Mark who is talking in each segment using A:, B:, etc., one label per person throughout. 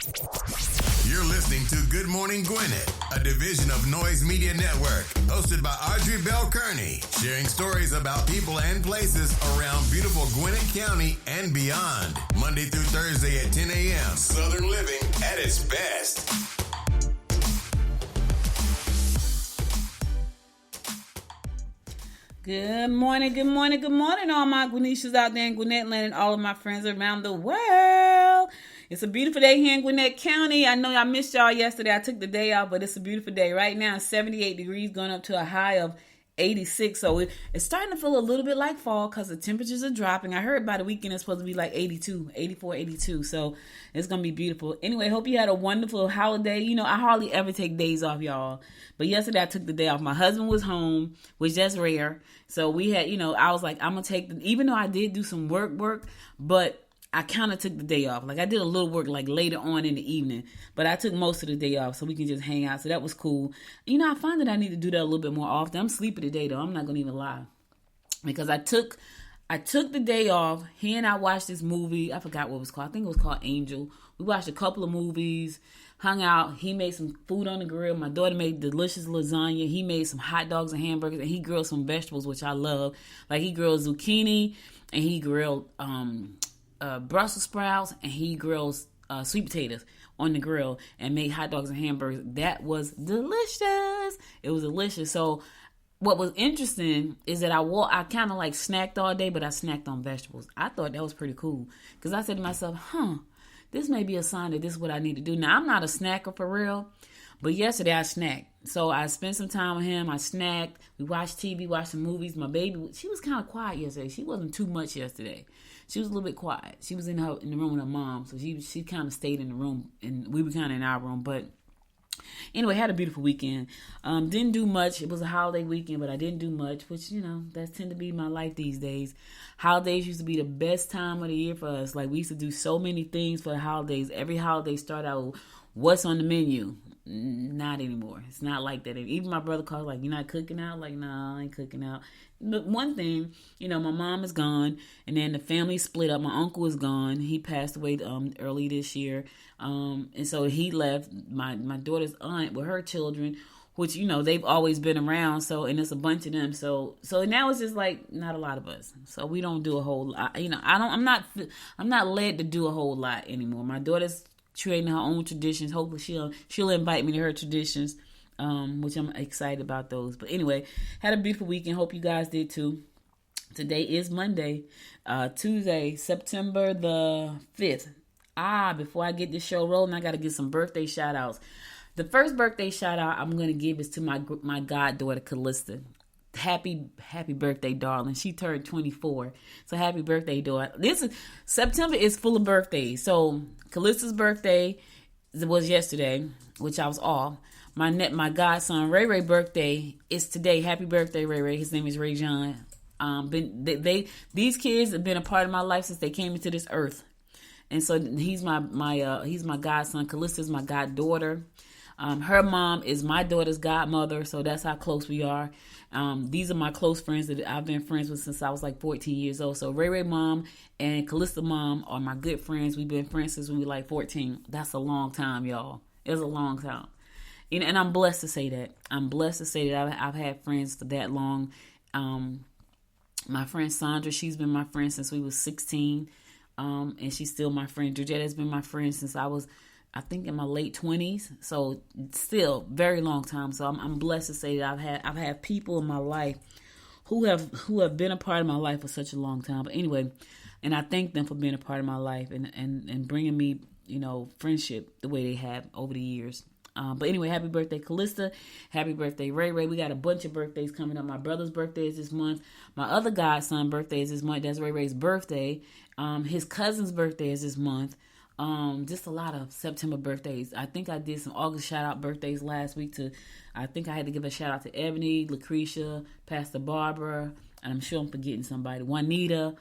A: You're listening to Good Morning Gwinnett, a division of Noise Media Network, hosted by Audrey Bell Kearney, sharing stories about people and places around beautiful Gwinnett County and beyond. Monday through Thursday at 10 a.m. Southern living at its best.
B: Good morning, good morning, good morning, all my Gwinnetians out there in Gwinnett Land and all of my friends around the world. It's a beautiful day here in Gwinnett County. I know I missed y'all yesterday. I took the day off, but it's a beautiful day. Right now, it's 78 degrees, going up to a high of 86. So it's starting to feel a little bit like fall because the temperatures are dropping. I heard by the weekend it's supposed to be like 82, 84, 82. So it's going to be beautiful. Anyway, hope you had a wonderful holiday. You know, I hardly ever take days off, y'all. But yesterday I took the day off. My husband was home, which that's rare. So we had, I was like, I'm going to take even though I did do some work, but I kind of took the day off. Like I did a little work like later on in the evening, but I took most of the day off so we can just hang out. So that was cool. I find that I need to do that a little bit more often. I'm sleepy today though. I'm not going to even lie because I took the day off. He and I watched this movie. I forgot what it was called. I think it was called Angel. We watched a couple of movies, hung out. He made some food on the grill. My daughter made delicious lasagna. He made some hot dogs and hamburgers, and he grilled some vegetables, which I love. Like he grilled zucchini and he grilled, Brussels sprouts, and he grills sweet potatoes on the grill and made hot dogs and hamburgers. That was delicious. It was delicious. So what was interesting is that I kind of like snacked all day, but I snacked on vegetables. I thought that was pretty cool because I said to myself, this may be a sign that this is what I need to do. Now, I'm not a snacker for real, but yesterday I snacked. So I spent some time with him. I snacked. We watched TV, watched some movies. My baby, she was kind of quiet yesterday. She wasn't too much yesterday. She was a little bit quiet. She was in the room with her mom, so she kind of stayed in the room, and we were kind of in our room. But anyway, had a beautiful weekend. Didn't do much. It was a holiday weekend, but I didn't do much, which, that tend to be my life these days. Holidays used to be the best time of the year for us. Like, we used to do so many things for the holidays. Every holiday started out with what's on the menu. Not anymore. It's not like that. Even my brother calls like, "You're not cooking out?" Like, "No, I ain't cooking out." But one thing, my mom is gone, and then the family split up. My uncle is gone. He passed away early this year, and so he left. My daughter's aunt with her children, which they've always been around. So, and it's a bunch of them. So now it's just like not a lot of us. So we don't do a whole lot. I'm not led to do a whole lot anymore. My daughter's creating her own traditions. Hopefully she'll invite me to her traditions, which I'm excited about those. But anyway, had a beautiful weekend. Hope you guys did too. Today is Monday, Tuesday, September the 5th. Before I get this show rolling, I got to get some birthday shout outs. The first birthday shout out I'm going to give is to my goddaughter, Callista. Happy birthday, darling. She turned 24. So happy birthday, daughter. September is full of birthdays. So Callista's birthday was yesterday, which I was off. My godson Ray birthday is today. Happy birthday, Ray. His name is Ray John. These kids have been a part of my life since they came into this earth. And so he's my godson. Callista's my goddaughter. Her mom is my daughter's godmother, so that's how close we are. These are my close friends that I've been friends with since I was like 14 years old. So Ray mom and Callista mom are my good friends. We've been friends since we were like 14. That's a long time, y'all. It's a long time. And I'm blessed to say that. I've had friends for that long. My friend Sandra, she's been my friend since we was 16. And she's still my friend. Georgette has been my friend since I was, I think, in my late 20s. So still very long time. So I'm blessed to say that I've had people in my life who have been a part of my life for such a long time. But anyway, and I thank them for being a part of my life and bringing me, friendship the way they have over the years. But anyway, happy birthday, Callista. Happy birthday, Ray. We got a bunch of birthdays coming up. My brother's birthday is this month. My other godson birthday is this month. That's Ray's birthday. His cousin's birthday is this month. Just a lot of September birthdays. I think I did some August shout-out birthdays last week I think I had to give a shout-out to Ebony, Lucretia, Pastor Barbara, and I'm sure I'm forgetting somebody. Juanita,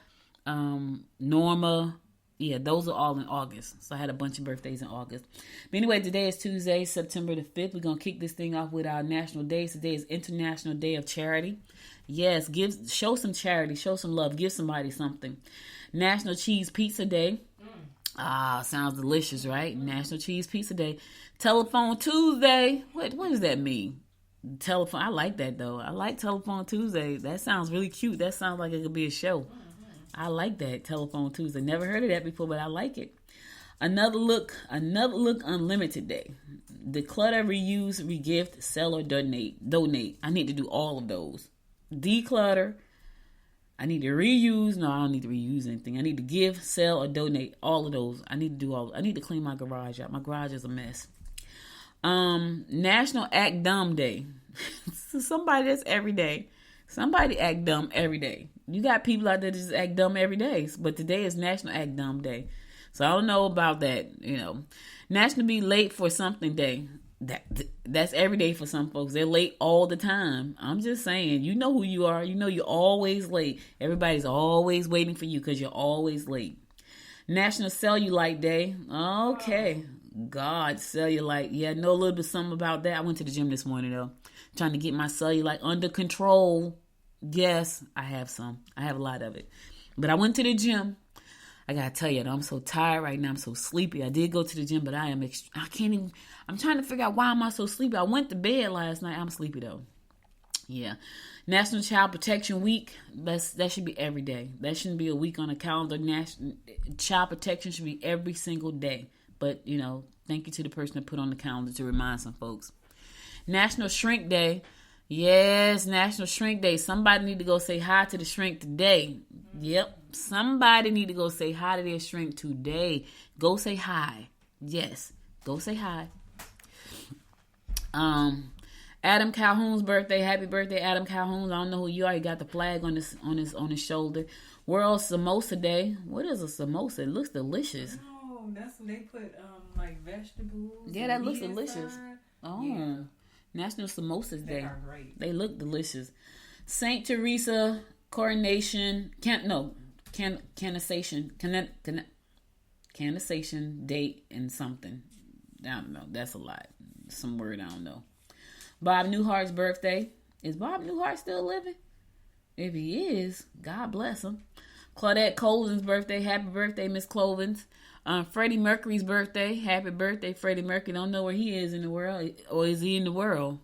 B: Norma. Yeah, those are all in August. So I had a bunch of birthdays in August. But anyway, today is Tuesday, September the 5th. We're going to kick this thing off with our national days. Today is International Day of Charity. Yes, show some charity, show some love, give somebody something. National Cheese Pizza Day. Ah, sounds delicious, right? National Cheese Pizza Day. Telephone Tuesday. What does that mean? Telephone. I like that though. I like Telephone Tuesday. That sounds really cute. That sounds like it could be a show. I like that, Telephone Tuesday. Never heard of that before, but I like it. Another look unlimited day. Declutter, reuse, regift, sell, or donate. I need to do all of those. Declutter. I need to reuse. No, I don't need to reuse anything. I need to give, sell, or donate. All of those. I need to do all. I need to clean my garage out. My garage is a mess. National Act Dumb Day. Somebody that's every day. Somebody act dumb every day. You got people out there that just act dumb every day. But today is National Act Dumb Day. So I don't know about that, National Be Late for Something Day. That's every day for some folks. They're late all the time. I'm just saying, you know who you are. You know you're always late. Everybody's always waiting for you because you're always late. National Cellulite Day. Okay. God, cellulite. Yeah, I know a little bit something about that. I went to the gym this morning, though. Trying to get my cellulite under control. Yes, I have some. I have a lot of it. But I went to the gym. I gotta tell you, I'm so tired right now. I'm so sleepy. I did go to the gym, but I can't even. I'm trying to figure out why am I so sleepy. I went to bed last night. I'm sleepy though. Yeah. National Child Protection Week. That should be every day. That shouldn't be a week on a calendar. National Child Protection should be every single day. But thank you to the person that put on the calendar to remind some folks. National Shrink Day. Yes, National Shrink Day. Somebody need to go say hi to the shrink today. Yep. Somebody need to go say hi to their shrink today. Go say hi. Yes. Go say hi. Adam Calhoun's birthday. Happy birthday, Adam Calhoun. I don't know who you are. He got the flag on his shoulder. World Samosa Day. What is a samosa? It looks delicious.
C: Oh, that's what they put like vegetables.
B: Yeah, that looks delicious. Oh. Yeah. National Samosas Day.
C: They are great.
B: They look delicious. Saint Teresa Coronation. Canonization date and something. I don't know. That's a lot. Some word I don't know. Bob Newhart's birthday. Is Bob Newhart still living? If he is, God bless him. Claudette Colvin's birthday. Happy birthday, Miss Clovins. Freddie Mercury's birthday. Happy birthday, Freddie Mercury. Don't know where he is in the world. Or is he in the world?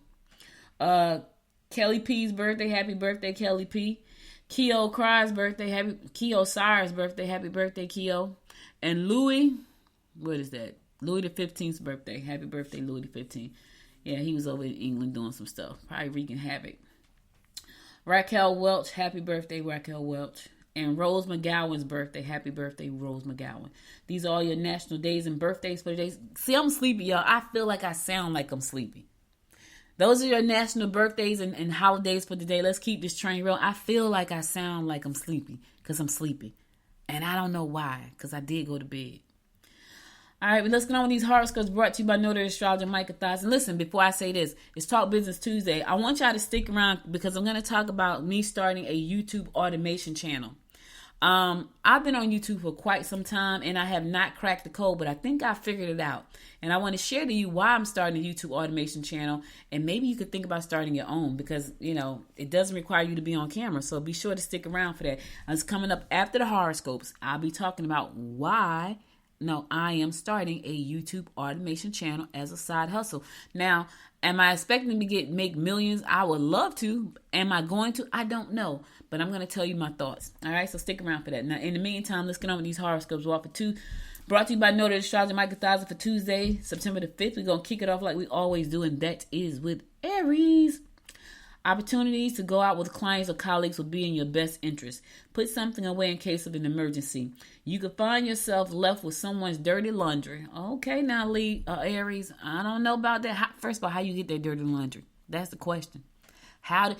B: Kelly P's birthday. Happy birthday, Kelly P. Keo Cry's birthday. Keo Sire's birthday. Happy birthday, Keo. And Louis, what is that? Louis the 15th's birthday. Happy birthday, Louis the 15th. Yeah, he was over in England doing some stuff. Probably wreaking havoc. Raquel Welch. Happy birthday, Raquel Welch. And Rose McGowan's birthday. Happy birthday, Rose McGowan. These are all your national days and birthdays for the days. See, I'm sleepy, y'all. I feel like I sound like I'm sleepy. Those are your national birthdays and holidays for the day. Let's keep this train rolling. I feel like I sound like I'm sleepy because I'm sleepy. And I don't know why, because I did go to bed. All right, let's get on with these horoscopes brought to you by Notary Astrologer Micah Thies. And listen, before I say this, it's Talk Business Tuesday. I want y'all to stick around because I'm going to talk about me starting a YouTube automation channel. I've been on YouTube for quite some time and I have not cracked the code, but I think I figured it out. And I want to share to you why I'm starting a YouTube automation channel. And maybe you could think about starting your own because, it doesn't require you to be on camera. So be sure to stick around for that. It's coming up after the horoscopes. I'll be talking about why I am starting a YouTube automation channel as a side hustle. Now, am I expecting to make millions? I would love to. Am I going to? I don't know. But I'm going to tell you my thoughts. All right, so stick around for that. Now, in the meantime, let's get on with these horoscopes. Brought to you by Notary Astrologer Micah Thies for Tuesday, September the 5th. We're going to kick it off like we always do, and that is with Aries. Opportunities to go out with clients or colleagues will be in your best interest. Put something away in case of an emergency. You could find yourself left with someone's dirty laundry. Okay, now, Aries, I don't know about that. First of all, how you get their dirty laundry? That's the question. How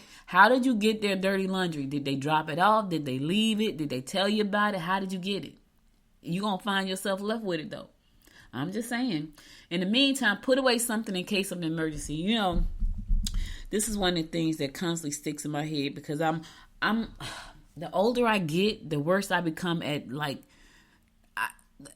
B: did you get their dirty laundry? Did they drop it off? Did they leave it? Did they tell you about it? How did you get it? You're going to find yourself left with it, though. I'm just saying. In the meantime, put away something in case of an emergency. This is one of the things that constantly sticks in my head because I'm the older I get, the worse I become at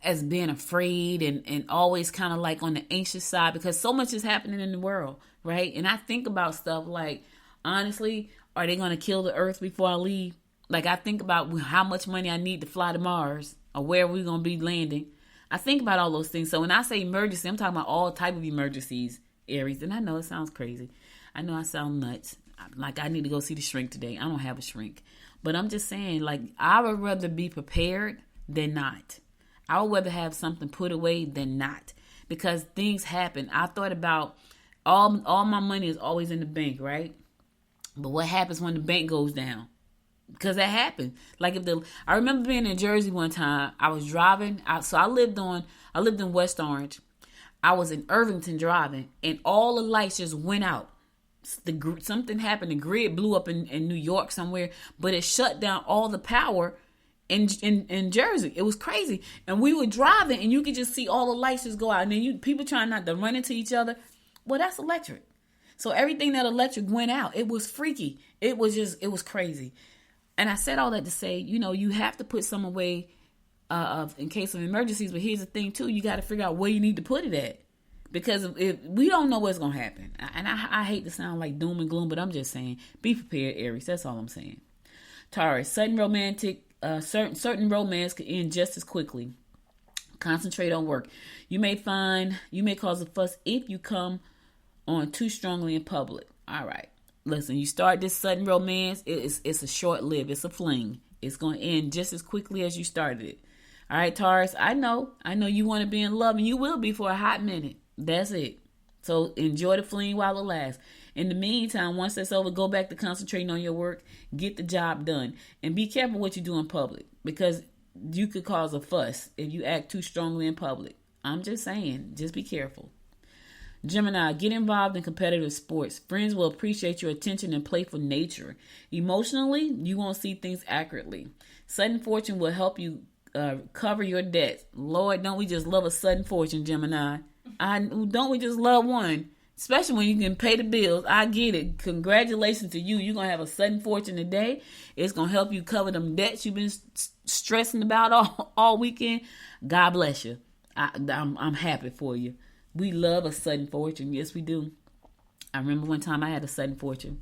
B: as being afraid and always kind of like on the anxious side because so much is happening in the world, right? And I think about stuff like, honestly, are they going to kill the earth before I leave? Like I think about how much money I need to fly to Mars or where we're going to be landing. I think about all those things. So when I say emergency, I'm talking about all type of emergencies, Aries. And I know it sounds crazy. I know I sound nuts. Like I need to go see the shrink today. I don't have a shrink. But I'm just saying, like, I would rather be prepared than not. I would rather have something put away than not. Because things happen. I thought about all my money is always in the bank, right? But what happens when the bank goes down? Because that happened. Like I remember being in Jersey one time. I was driving. I lived in West Orange. I was in Irvington driving, and all the lights just went out. Something happened. The grid blew up in New York somewhere, but it shut down all the power in Jersey. It was crazy. And we were driving, and you could just see all the lights just go out. And then people trying not to run into each other. Well, that's electric. So everything that electric went out. It was freaky. It was crazy. And I said all that to say, you have to put some away in case of emergencies. But here's the thing, too. You got to figure out where you need to put it at. Because if we don't know what's going to happen. And I hate to sound like doom and gloom, but I'm just saying, be prepared, Aries. That's all I'm saying. Taurus, certain romance could end just as quickly. Concentrate on work. You may cause a fuss if you come on too strongly in public. All right. Listen, you start this sudden romance, it's a short live. It's a fling. It's going to end just as quickly as you started it. All right, Taurus, I know you want to be in love, and you will be for a hot minute. That's it. So enjoy the fling while it lasts. In the meantime, once that's over, go back to concentrating on your work, get the job done, and be careful what you do in public, because you could cause a fuss if you act too strongly in public. I'm just saying, just be careful. Gemini, get involved in competitive sports. Friends will appreciate your attention and playful nature. Emotionally, you won't see things accurately. Sudden fortune will help you cover your debts. Lord, don't we just love a sudden fortune, Gemini? Don't we just love one? Especially when you can pay the bills. I get it. Congratulations to you. You're going to have a sudden fortune today. It's going to help you cover them debts you've been stressing about all weekend. God bless you. I'm happy for you. We love a sudden fortune. Yes, we do. I remember one time I had a sudden fortune.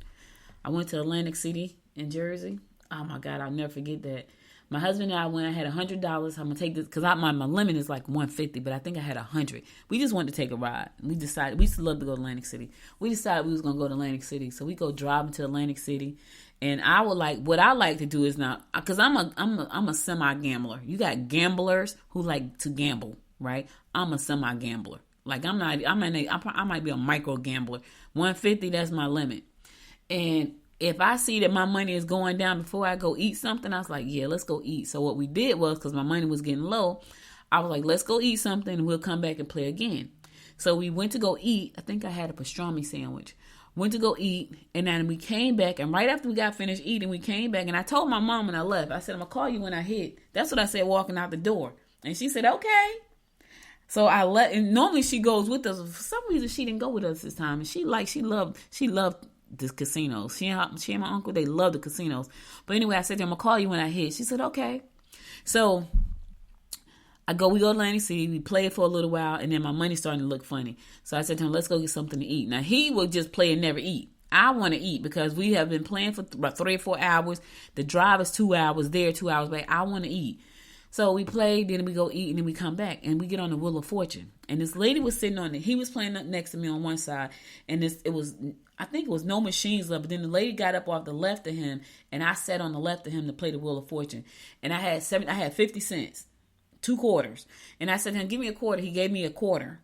B: I went to Atlantic City in Jersey. Oh, my God. I'll never forget that. My husband and I went. I had $100. I'm going to take this because my limit is like $150, but I think I had $100. We just wanted to take a ride. We decided, we used to love to go to Atlantic City. We decided we was going to go to Atlantic City. So we go driving to Atlantic City. And what I like to do is now, because I'm a semi-gambler. You got gamblers who like to gamble, right? I'm a semi-gambler. Like I might be a micro gambler. 150, that's my limit. And if I see that my money is going down before I go eat something, I was like, yeah, let's go eat. So what we did was, because my money was getting low, I was like, let's go eat something and we'll come back and play again. So we went to go eat. I think I had a pastrami sandwich. Went to go eat, and then we came back, and right after we got finished eating, we came back, and I told my mom when I left, I said, I'm going to call you when I hit. That's what I said walking out the door. And she said, okay. So I let, and normally she goes with us. For some reason, she didn't go with us this time. And she loved the casinos. She and my uncle, they love the casinos. But anyway, I said to her, I'm going to call you when I hit. She said, okay. So we go to Atlantic City, we played for a little while, and then my money's starting to look funny. So I said to him, let's go get something to eat. Now, he would just play and never eat. I want to eat because we have been playing for about 3 or 4 hours. The drive is 2 hours there, 2 hours back. I want to eat. So we played, then we go eat, and then we come back, and we get on the Wheel of Fortune. And this lady was sitting on it. He was playing up next to me on one side, and I think it was no machines left, but then the lady got up off the left of him, and I sat on the left of him to play the Wheel of Fortune. And I had 50 cents, 2 quarters. And I said to him, give me a quarter. He gave me a quarter.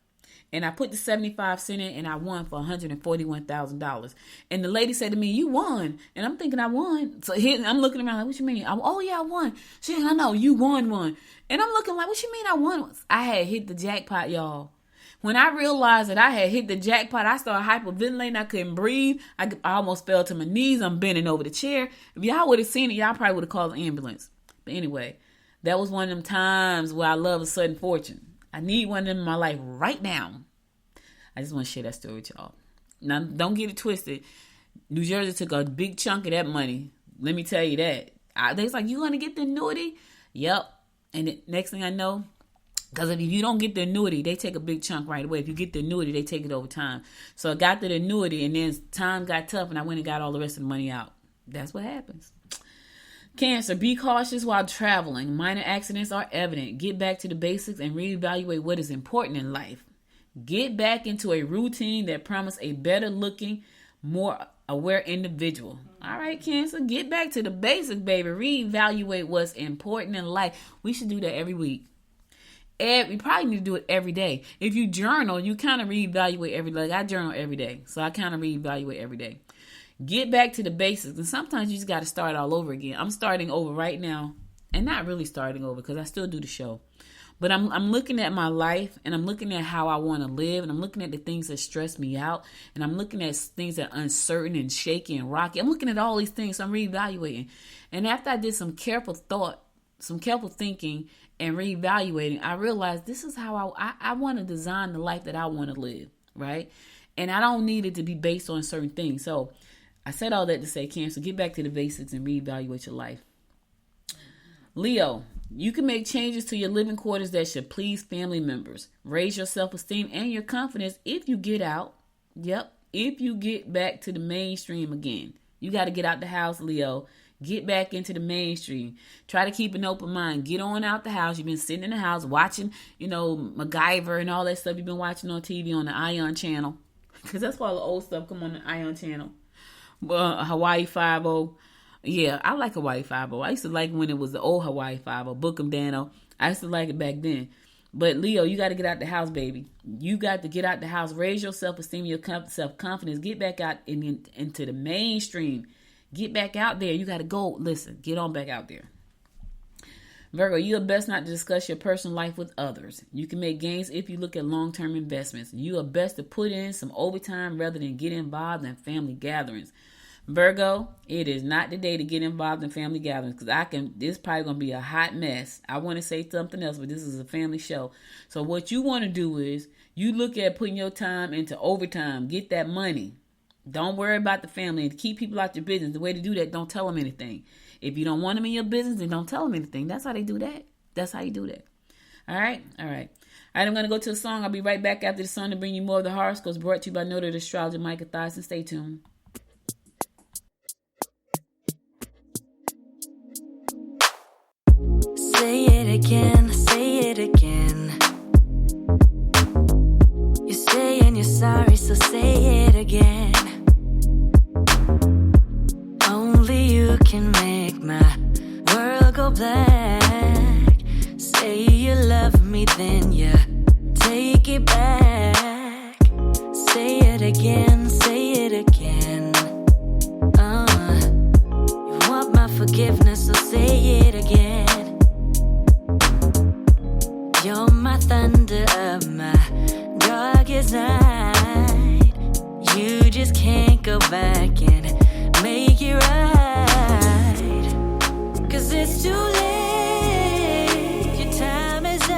B: And I put the 75 cents in, and I won for $141,000. And the lady said to me, you won. And I'm thinking I won. So I'm looking around like, what you mean? Oh, yeah, I won. She said, I know, you won one. And I'm looking like, what you mean I won? I had hit the jackpot, y'all. When I realized that I had hit the jackpot, I started hyperventilating. I couldn't breathe. I almost fell to my knees. I'm bending over the chair. If y'all would have seen it, y'all probably would have called an ambulance. But anyway, that was one of them times where I love a sudden fortune. I need one of them in my life right now. I just want to share that story with y'all. Now, don't get it twisted. New Jersey took a big chunk of that money. Let me tell you that. They was like, you going to get the annuity? Yep. And the next thing I know, because if you don't get the annuity, they take a big chunk right away. If you get the annuity, they take it over time. So I got the annuity, and then time got tough, and I went and got all the rest of the money out. That's what happens. Cancer, be cautious while traveling. Minor accidents are evident. Get back to the basics and reevaluate what is important in life. Get back into a routine that promises a better looking, more aware individual. All right, Cancer, get back to the basics, baby. Reevaluate what's important in life. We should do that every week. We probably need to do it every day. If you journal, you kind of reevaluate every day. Like I journal every day, so I kind of reevaluate every day. Get back to the basics, and sometimes you just got to start all over again. I'm starting over right now, and not really starting over because I still do the show. But I'm looking at my life, and I'm looking at how I want to live, and I'm looking at the things that stress me out, and I'm looking at things that are uncertain and shaky and rocky. I'm looking at all these things, so I'm reevaluating. And after I did some careful thought, some careful thinking, and reevaluating, I realized this is how I want to design the life that I want to live, right? And I don't need it to be based on certain things. So I said all that to say, Cancer, get back to the basics and reevaluate your life. Leo, you can make changes to your living quarters that should please family members. Raise your self-esteem and your confidence if you get out. Yep, if you get back to the mainstream again. You got to get out the house, Leo. Get back into the mainstream. Try to keep an open mind. Get on out the house. You've been sitting in the house watching, MacGyver and all that stuff you've been watching on TV on the Ion channel. Because that's why all the old stuff come on the Ion channel. Hawaii Five-0. Yeah, I like Hawaii Five-0. I used to like when it was the old Hawaii Five-0. Bookem Dano. I used to like it back then. But Leo, you got to get out the house, baby. You got to get out the house. Raise your self-esteem, your self-confidence. Get back out into the mainstream. Get back out there. You got to go. Listen, get on back out there. Virgo, you are best not to discuss your personal life with others. You can make gains if you look at long-term investments. You are best to put in some overtime rather than get involved in family gatherings. Virgo, it is not the day to get involved in family gatherings because this is probably going to be a hot mess. I want to say something else, but this is a family show. So what you want to do is you look at putting your time into overtime. Get that money. Don't worry about the family and keep people out your business. The way to do that, don't tell them anything. If you don't want them in your business, then don't tell them anything. That's how they do that. That's how you do that. All right? All right. I'm going to go to a song. I'll be right back after the song to bring you more of the horoscopes brought to you by Noted Astrologer Micah Thyssen. Stay tuned.
D: Say it again, say it again. You're saying you're sorry, so say it again. Only you can make my world go black. Say you love me, then you take it back. Say it again, say it again. You want my forgiveness, so say it again. You're my thunder of my darkest night. You just can't go back and make it right. 'Cause it's too late. Your time is up.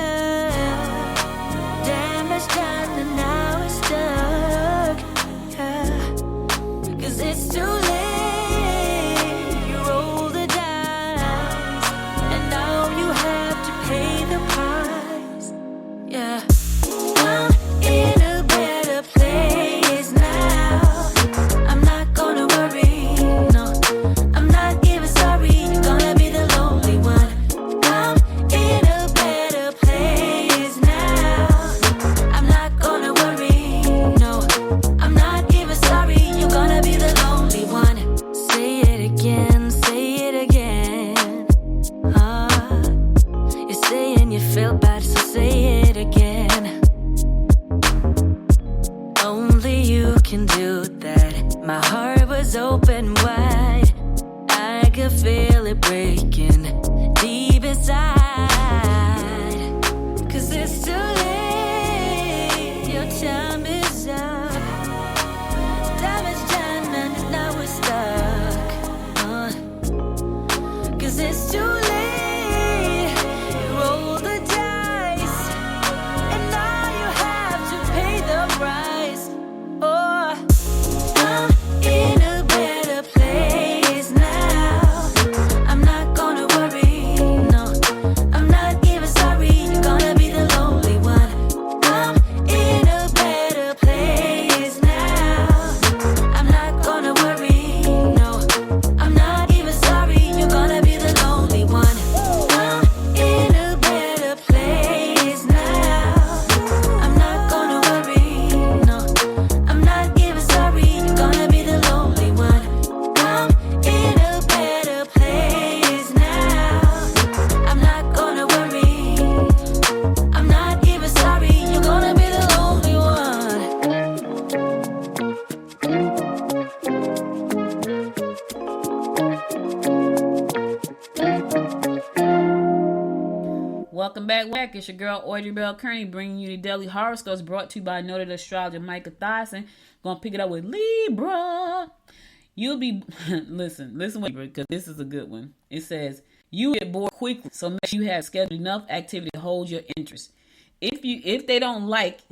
D: Damage done and now it's stuck. Yeah. 'Cause it's too late. You roll the dice and now you have to pay the price. Yeah. I'm in a better place now. I'm not gonna worry, no. I'm not even sorry. You're gonna be the lonely one. I'm in a better place now. I'm not gonna worry, no. I'm not even sorry. You're gonna be the lonely one. Say it again, say it again. You're saying you feel bad, so say it again. Only you can do that. My heart was open wide. I could feel it breaking deep inside. 'Cause it's too late. Your time is up. Damage done and now we're stuck. 'Cause it's too late. You roll the dice and now you have to pay the price. Oh, I'm in a better place now. I'm not gonna worry,
B: back. It's your girl, Audrey Bell Kearney, bringing you the daily horoscopes brought to you by noted astrologer Micah Thyssen. Gonna pick it up with Libra. You'll be, listen because this is a good one. It says, you get bored quickly, so make sure you have scheduled enough activity to hold your interest. If they don't like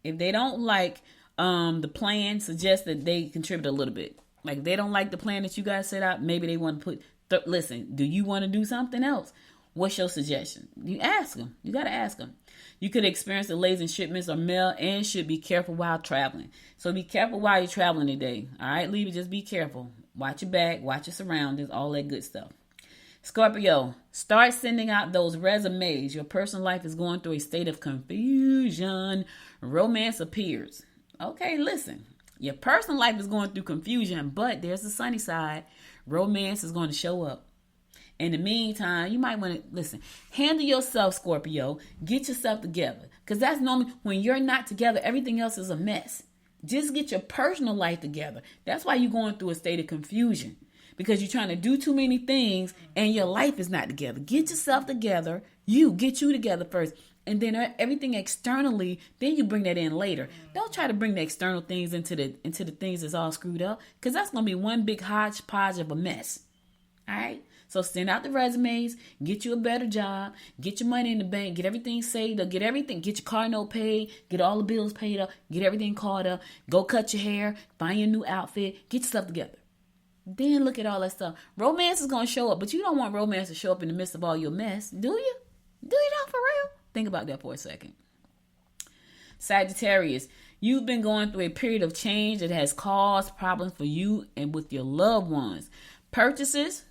B: the plan, suggest that they contribute a little bit. Like, they don't like the plan that you guys set out, maybe they want to put, listen, do you want to do something else? What's your suggestion? You ask them. You got to ask them. You could experience delays in shipments or mail and should be careful while traveling. So be careful while you're traveling today. All right, Libra, just be careful. Watch your back, watch your surroundings, all that good stuff. Scorpio, start sending out those resumes. Your personal life is going through a state of confusion. Romance appears. Okay, listen. Your personal life is going through confusion, but there's the sunny side. Romance is going to show up. In the meantime, you might want to, listen, handle yourself, Scorpio. Get yourself together. Because that's normally, when you're not together, everything else is a mess. Just get your personal life together. That's why you're going through a state of confusion. Because you're trying to do too many things and your life is not together. Get yourself together. Get you together first. And then everything externally, then you bring that in later. Don't try to bring the external things into the things that's all screwed up. Because that's going to be one big hodgepodge of a mess. All right? So send out the resumes, get you a better job, get your money in the bank, get everything saved up, get your car note paid, get all the bills paid up, get everything caught up, go cut your hair, find your new outfit, get yourself together. Then look at all that stuff. Romance is going to show up, but you don't want romance to show up in the midst of all your mess, do you? Do you not, for real? Think about that for a second. Sagittarius, you've been going through a period of change that has caused problems for you and with your loved ones. Purchases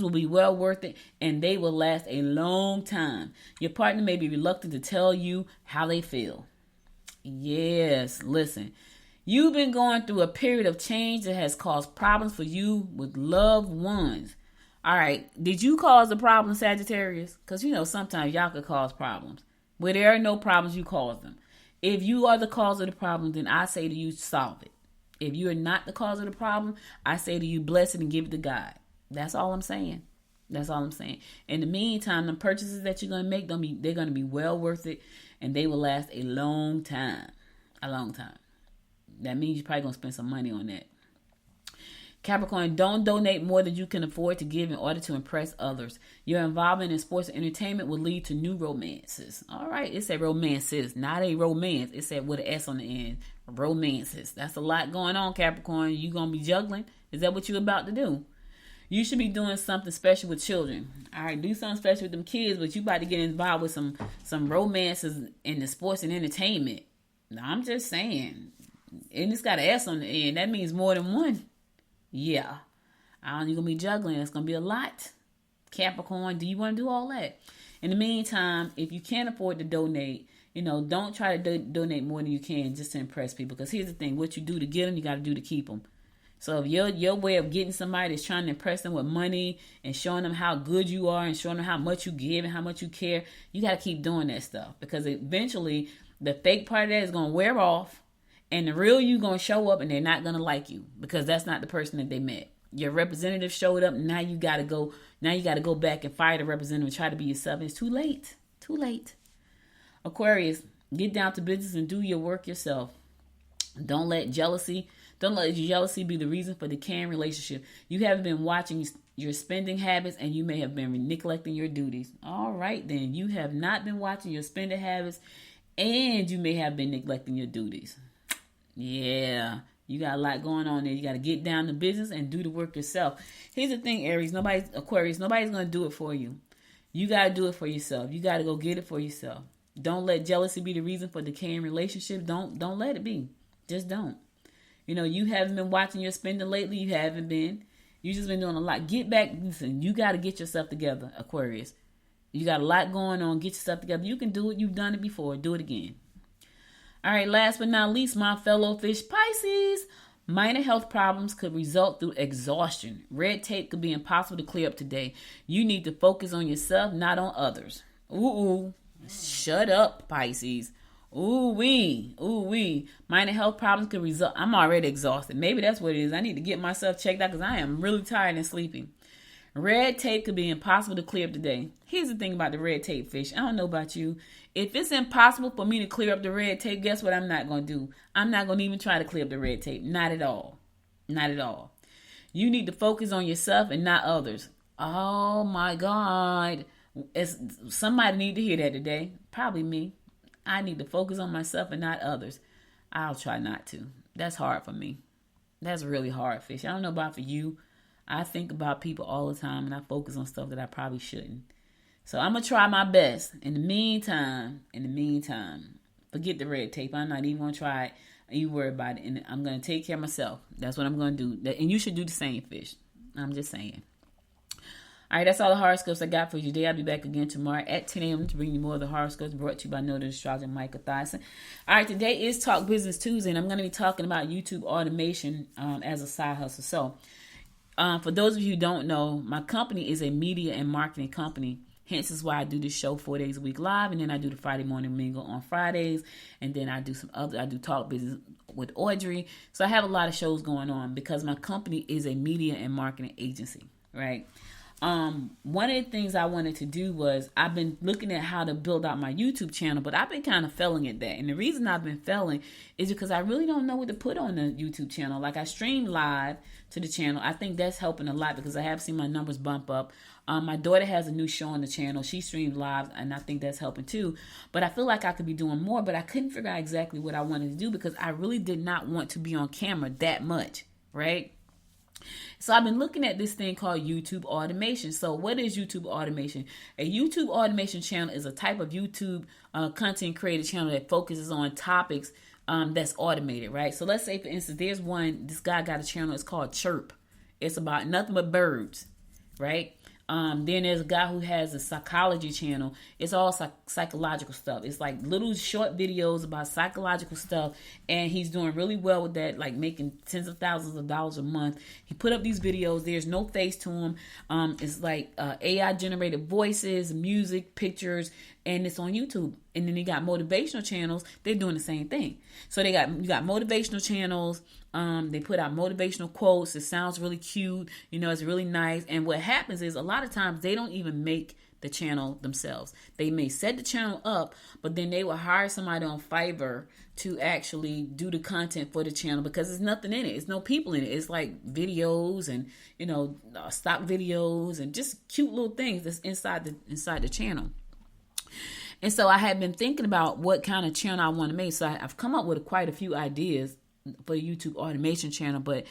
B: will be well worth it and they will last a long time. Your partner may be reluctant to tell you how they feel. Yes, listen. You've been going through a period of change that has caused problems for you with loved ones. All right, did you cause the problem, Sagittarius? Because, sometimes y'all could cause problems. Where there are no problems, you cause them. If you are the cause of the problem, then I say to you, solve it. If you are not the cause of the problem, I say to you, bless it and give it to God. That's all I'm saying. That's all I'm saying. In the meantime, the purchases that you're going to make, they're going to be well worth it, and they will last a long time. A long time. That means you're probably going to spend some money on that. Capricorn, don't donate more than you can afford to give in order to impress others. Your involvement in sports and entertainment will lead to new romances. All right, it said romances, not a romance. It said with an S on the end. Romances. That's a lot going on, Capricorn. You going to be juggling? Is that what you're about to do? You should be doing something special with children. All right, do something special with them kids, but you about to get involved with some romances in the sports and entertainment. No, I'm just saying. And it's got an S on the end. That means more than one. Yeah. You're going to be juggling. It's going to be a lot. Capricorn, do you want to do all that? In the meantime, if you can't afford to donate, don't try to donate more than you can just to impress people. Because here's the thing. What you do to get them, you got to do to keep them. So if your way of getting somebody is trying to impress them with money and showing them how good you are and showing them how much you give and how much you care, you got to keep doing that stuff. Because eventually, the fake part of that is going to wear off. And the real you going to show up and they're not going to like you because that's not the person that they met. Your representative showed up. Now you got to go back and fire the representative and try to be yourself. It's too late. Too late. Aquarius, get down to business and do your work yourself. Don't let jealousy be the reason for decaying relationship. You haven't been watching your spending habits and you may have been neglecting your duties. All right, then. You have not been watching your spending habits and you may have been neglecting your duties. Yeah, you got a lot going on there. You got to get down to business and do the work yourself. Here's the thing, Aquarius, nobody's going to do it for you. You got to do it for yourself. You got to go get it for yourself. Don't let jealousy be the reason for decaying relationship. Don't let it be. Just don't. You haven't been watching your spending lately. You haven't been. You just been doing a lot. Get back. Listen, you got to get yourself together, Aquarius. You got a lot going on. Get yourself together. You can do it. You've done it before. Do it again. All right, last but not least, my fellow fish Pisces. Minor health problems could result through exhaustion. Red tape could be impossible to clear up today. You need to focus on yourself, not on others. Ooh. Shut up, Pisces. Ooh-wee. Minor health problems could result. I'm already exhausted. Maybe that's what it is. I need to get myself checked out because I am really tired and sleepy. Red tape could be impossible to clear up today. Here's the thing about the red tape, fish. I don't know about you. If it's impossible for me to clear up the red tape, guess what I'm not going to do? I'm not going to even try to clear up the red tape. Not at all. Not at all. You need to focus on yourself and not others. Oh my God. Somebody need to hear that today. Probably me. I need to focus on myself and not others. I'll try not to. That's hard for me. That's really hard, fish. I don't know about for you. I think about people all the time and I focus on stuff that I probably shouldn't. So I'm going to try my best. In the meantime, forget the red tape. I'm not even going to try it. You worry about it. And I'm going to take care of myself. That's what I'm going to do. And you should do the same, fish. I'm just saying. All right, that's all the horoscopes I got for you today. I'll be back again tomorrow at 10 a.m. to bring you more of the horoscopes brought to you by Noted Astrologer Michael Thyssen. All right, today is Talk Business Tuesday, and I'm going to be talking about YouTube automation as a side hustle. So, for those of you who don't know, my company is a media and marketing company. Hence is why I do this show 4 days a week live, and then I do the Friday morning mingle on Fridays, and then I do I do Talk Business with Audrey. So I have a lot of shows going on because my company is a media and marketing agency, right? One of the things I wanted to do was I've been looking at how to build out my YouTube channel, but I've been kind of failing at that. And the reason I've been failing is because I really don't know what to put on the YouTube channel. Like I stream live to the channel. I think that's helping a lot because I have seen my numbers bump up. My daughter has a new show on the channel. She streams live and I think that's helping too. But I feel like I could be doing more, but I couldn't figure out exactly what I wanted to do because I really did not want to be on camera that much, right? So I've been looking at this thing called YouTube automation. So what is YouTube automation? A YouTube automation channel is a type of YouTube content creator channel that focuses on topics that's automated, right? So let's say, for instance, there's this guy got a channel. It's called Chirp. It's about nothing but birds, right? Then there's a guy who has a psychology channel. It's all psychological stuff. It's like little short videos about psychological stuff. And he's doing really well with that, like making tens of thousands of dollars a month. He put up these videos. There's no face to him. It's like AI generated voices, music, pictures, and it's on YouTube. And then you got motivational channels. They're doing the same thing. So you got motivational channels. They put out motivational quotes. It sounds really cute. It's really nice. And what happens is a lot of times they don't even make the channel themselves. They may set the channel up, but then they will hire somebody on Fiverr to actually do the content for the channel because there's nothing in it. It's no people in it. It's like videos and, stock videos and just cute little things that's inside the channel. And so I had been thinking about what kind of channel I want to make. So I've come up with quite a few ideas for the YouTube automation channel, but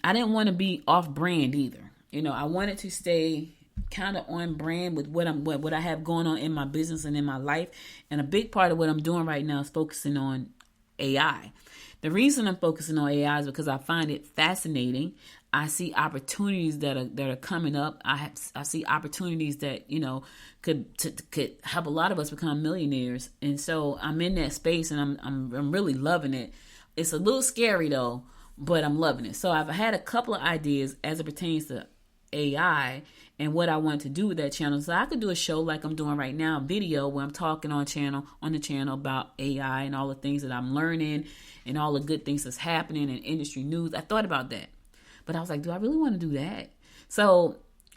B: I didn't want to be off brand either. I wanted to stay kind of on brand with what I have going on in my business and in my life. And a big part of what I'm doing right now is focusing on AI. The reason I'm focusing on AI is because I find it fascinating. I see opportunities that are coming up. I see opportunities that could help a lot of us become millionaires. And so I'm in that space, and I'm really loving it. It's a little scary though, but I'm loving it. So I've had a couple of ideas as it pertains to AI and what I want to do with that channel. So I could do a show like I'm doing right now, a video where I'm talking on the channel about AI and all the things that I'm learning and all the good things that's happening in industry news. I thought about that, but I was like, do I really want to do that? So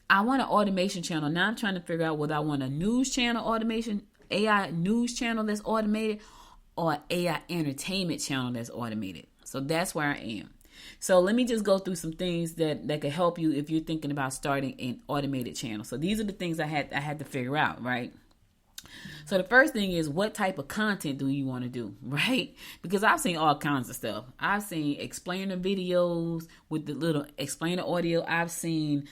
B: I want an automation channel. Now I'm trying to figure out whether I want a news channel automation, AI news channel that's automated, or AI entertainment channel that's automated. So that's where I am. So let me just go through some things that could help you if you're thinking about starting an automated channel. So these are the things I had to figure out, right? So the first thing is, what type of content do you want to do, right? Because I've seen all kinds of stuff. I've seen explainer videos with the little explainer audio. I've seen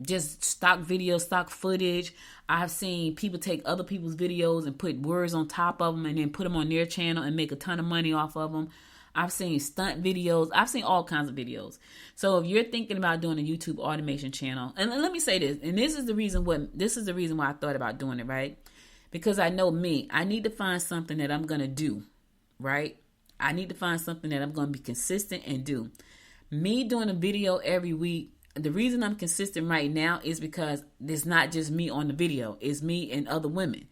B: just stock video, stock footage. I've seen people take other people's videos and put words on top of them and then put them on their channel and make a ton of money off of them. I've seen stunt videos. I've seen all kinds of videos. So if you're thinking about doing a YouTube automation channel, and let me say this, and this is the reason why I thought about doing it, right? Because I know me, I need to find something that I'm going to do, right? I need to find something that I'm going to be consistent and do. Me doing a video every week, the reason I'm consistent right now is because it's not just me on the video. It's me and other women.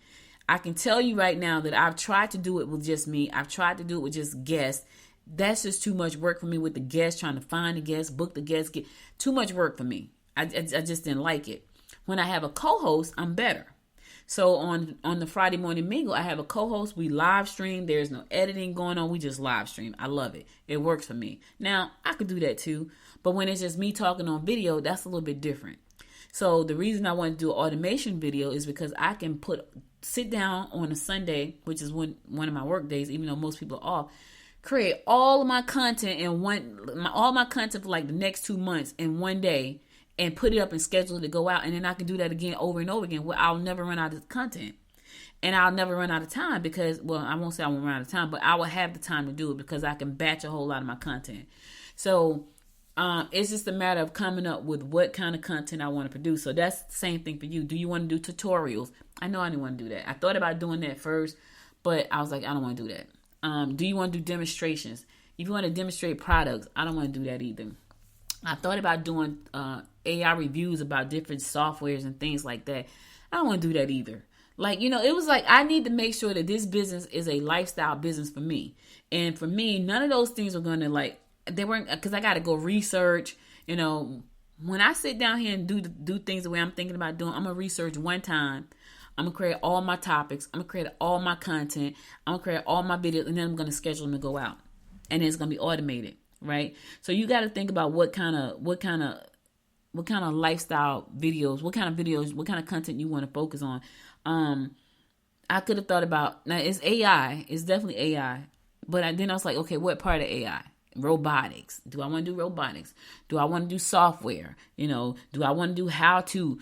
B: I can tell you right now that I've tried to do it with just me. I've tried to do it with just guests. That's just too much work for me with the guests, trying to find the guests, book the guests. Too much work for me. I just didn't like it. When I have a co-host, I'm better. So on the Friday Morning Mingle, I have a co-host. We live stream. There's no editing going on. We just live stream. I love it. It works for me. Now, I could do that too. But when it's just me talking on video, that's a little bit different. So the reason I want to do an automation video is because I can sit down on a Sunday, which is one of my work days, even though most people are off, create all of my content all my content for like the next 2 months in one day, and put it up and schedule it to go out. And then I can do that again over and over again, where I'll never run out of content. And I'll never run out of time because, well, I won't say I won't run out of time, but I will have the time to do it because I can batch a whole lot of my content. So it's just a matter of coming up with what kind of content I want to produce. So that's the same thing for you. Do you want to do tutorials? I know I didn't want to do that. I thought about doing that first, but I was like, I don't want to do that. Do you want to do demonstrations? If you want to demonstrate products, I don't want to do that either. I thought about doing AI reviews about different softwares and things like that. I don't want to do that either. Like, it was like I need to make sure that this business is a lifestyle business for me. And for me, none of those things were going to they weren't, because I got to go research. When I sit down here and do things the way I'm thinking about doing, I'm going to research one time. I'm going to create all my topics. I'm going to create all my content. I'm going to create all my videos, and then I'm going to schedule them to go out. And it's going to be automated. Right. So you got to think about what kind of lifestyle videos, what kind of content you want to focus on. I could have thought about, now it's AI, it's definitely AI, but then I was like, okay, what part of AI? Robotics. Do I want to do robotics? Do I want to do software? Do I want to do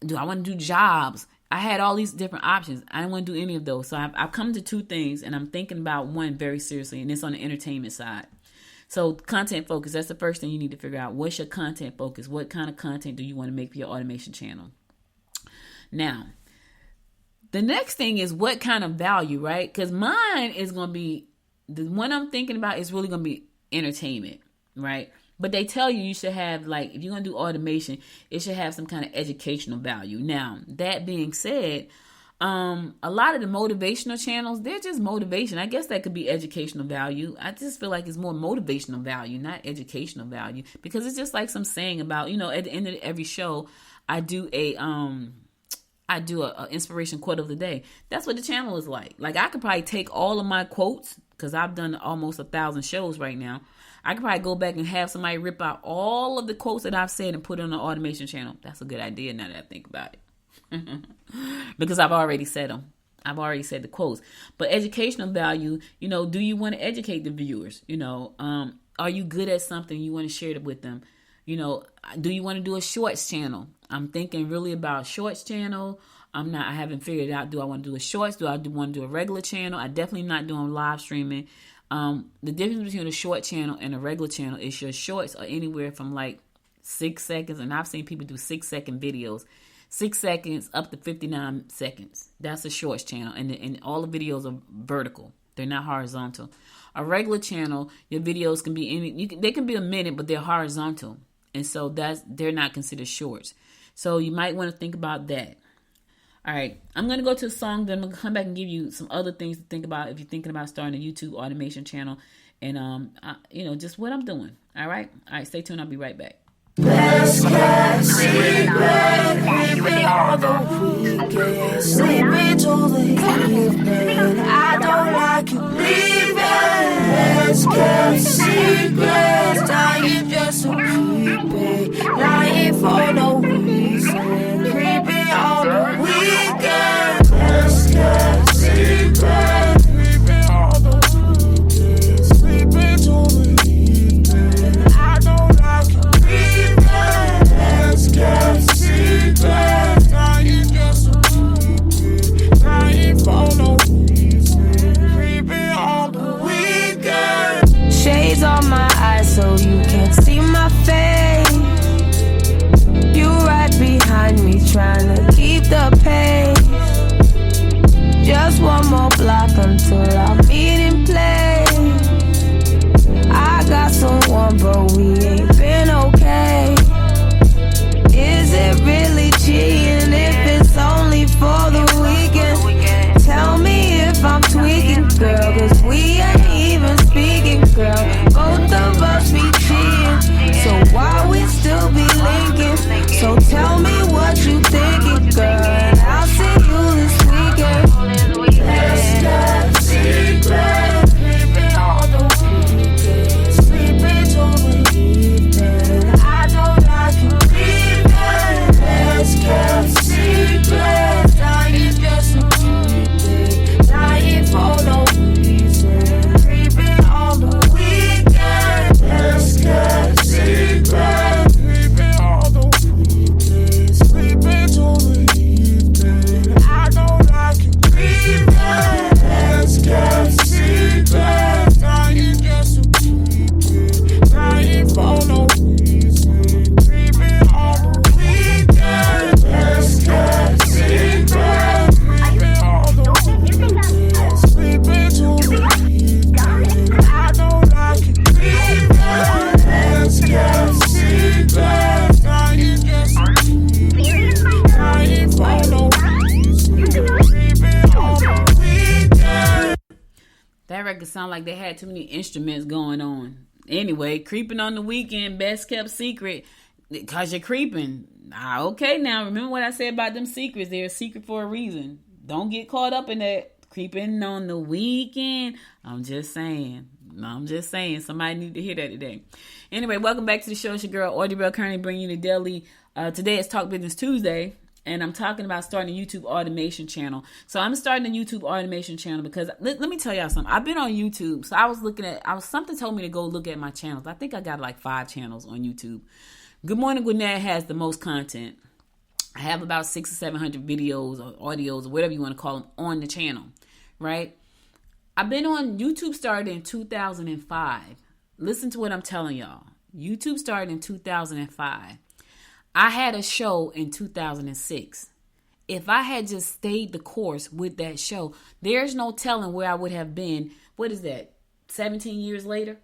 B: do I want to do jobs? I had all these different options. I didn't want to do any of those. So I've come to two things, and I'm thinking about one very seriously, and it's on the entertainment side. So content focus, that's the first thing you need to figure out. What's your content focus? What kind of content do you want to make for your automation channel? Now, the next thing is what kind of value, right? Because mine is going to be, the one I'm thinking about is really going to be entertainment, right? But they tell you should have, like, if you're going to do automation, it should have some kind of educational value. Now, that being said, a lot of the motivational channels, they're just motivation. I guess that could be educational value. I just feel like it's more motivational value, not educational value, because it's just like some saying about, at the end of every show, I do a inspiration quote of the day. That's what the channel is like. Like, I could probably take all of my quotes, because I've done almost 1,000 shows right now. I could probably go back and have somebody rip out all of the quotes that I've said and put it on the automation channel. That's a good idea now that I think about it. Because I've already said them. I've already said the quotes. But educational value, do you want to educate the viewers? Are you good at something? You want to share it with them? Do you want to do a shorts channel? I'm thinking really about shorts channel. I haven't figured out, do I want to do a shorts? Do I want to do a regular channel? I definitely not doing live streaming. The difference between a short channel and a regular channel is your shorts are anywhere from like 6 seconds. And I've seen people do 6-second videos. 6 seconds up to 59 seconds. That's a shorts channel. And all the videos are vertical. They're not horizontal. A regular channel, your videos can be they can be a minute, but they're horizontal. And so they're not considered shorts. So you might want to think about that. All right, I'm going to go to a song, then I'm going to come back and give you some other things to think about if you're thinking about starting a YouTube automation channel and, just what I'm doing. All right, stay tuned. I'll be right back.
E: Best kept secret, leaving all the weekend, sleeping till the evening. I don't like you leaving. Best kept secret, dying just to keep it, lying for no reason, creeping on the weekend. Best kept secret, leaving all the weekend, sleeping till the evening. I don't like you. Kept secret, dying just to keep it, dying for no reason, creeping on the weekend. Shades on my eyes so you can't see my face. You right behind me trying to keep the pace. Just one more block until our meeting place. I got someone but we ain't been okay. Is it really cheating if it's only for the weekend? Tell me if I'm tweaking, girl, cause we ain't even speaking, girl. Both of us be cheating, so why we still be linking? So
B: That record sound like they had too many instruments going on. Anyway, creeping on the weekend, best kept secret, because you're creeping. Okay, now remember what I said about them secrets. They're a secret for a reason. Don't get caught up in that creeping on the weekend. I'm just saying. Somebody need to hear that today. Anyway, welcome back to the show. It's your girl, Audrey Bell Kearney, bringing you the daily. Today is Talk Business Tuesday. And I'm talking about starting a YouTube automation channel. So I'm starting a YouTube automation channel because let me tell y'all something. I've been on YouTube. So something told me to go look at my channels. I think I got like 5 channels on YouTube. Good Morning Gwinnett has the most content. I have about 600 or 700 videos or audios or whatever you want to call them on the channel, right? I've been on YouTube, started in 2005. Listen to what I'm telling y'all. YouTube started in 2005. I had a show in 2006. If I had just stayed the course with that show, there's no telling where I would have been. What is that? 17 years later?